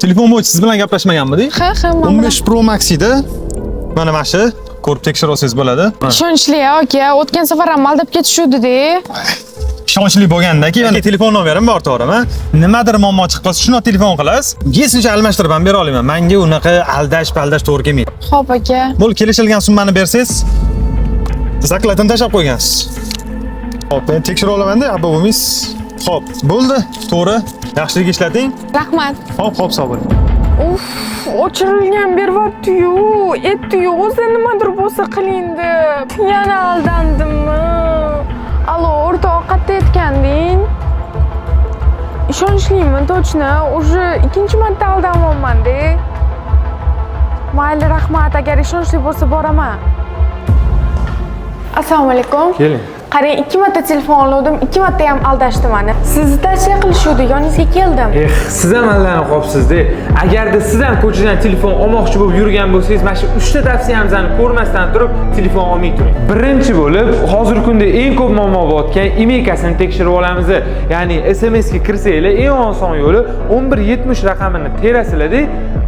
Telefon bo'yicha siz bilan gaplashmaganmidik? Ha, 15 Pro Max edi. Mana shu ko'rib tekshirib olsangiz bo'ladi. ishonchli aka, o'tgan safar ham aldab ketishuvdi-da. Ishonchli bo'lganda-ki, mana telefon nomerim bor to'g'rimi? Nimadir muammo chiqib qolsa, shuni telefon qilasiz. Yesincha almashtirib ham bera olaman. Menga unaqa aldash-paldash to'g'ri kelmaydi. Xo'p aka. Bo'ldi, kelishilgan summani bersangiz, zakladni tashab qo'ygansiz. Xo'p, men tekshirib olaman-da, abba bo'lmaysiz. Xo'p, bo'ldi, to'g'ri. Yaxshilik ishlating. Rahmat. Xo'p, sog' bo'ling. Uf, o'chirilgan beryapti-yu. Aytdi-yu, o'zi nimadir bo'lsa qiling-da. Yana aldandimmi? Allo, o'rtoq, qayerda aytganding? Ishonchlimi, точно. Уже ikkinchi marta aldanyapman-da. Mayli, rahmat. Agar ishonchli bo'lsa boraman. Assalomu alaykum. Keling. Qarang, 2 marta telefon oldim, 2 marta ham aldashdi meni. Sizni tavsiya qilishuvdi, yoningizga keldim. Siz ham allanib qolibsiz-da. Agarda siz ham ko'chadan telefon olmoqchi bo'lib yurgan bo'lsangiz, mana shu 3 ta tavsiyamizni ko'rmasdan turib telefon olmay turing. Birinchi bo'lib, hozirgi kunda eng ko'p muammo bo'layotgan emailkasini tekshirib olamiz. Ya'ni SMS ga kirsanglar, eng oson yo'li 1170 raqamini terasizlar-da,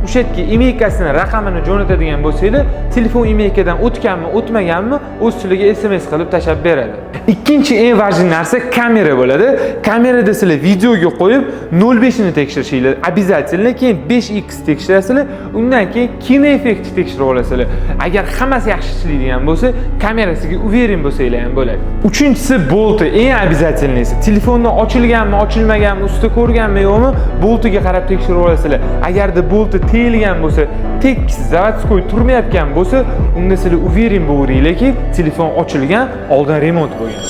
o'sha yerga emailkasini raqamini jo'natadigan bo'lsanglar, telefon emailkadan o'tganmi, o'tmaganmi, o'z sizlarga SMS qilib tashab beradi. Ikkinchi eng важный narsa kamera bo'ladi. Kamerada sizlar videoga qo'yib 05 ni tekshirishinglar обязательно, keyin 5x tekshirasizlar, undan keyin kino effekti tekshirib olasizlar. Agar hammasi yaxshi ishlaydigan bo'lsa, kamerasiga uverin bo'lsanglar ham bo'ladi. Uchinchisi bolti, eng обязательныйsi. Telefonning ochilganmi, ochilmaganmi, ustida ko'rganmi yo'qmi, boltiga qarab tekshirib olasizlar. Agarda bolti tegilgan bo'lsa, tekis zavodskoy turmayotgan bo'lsa, unda sizlar uverin bo'laveringlarki, telefon ochilgan, oldin remont bo'lgan.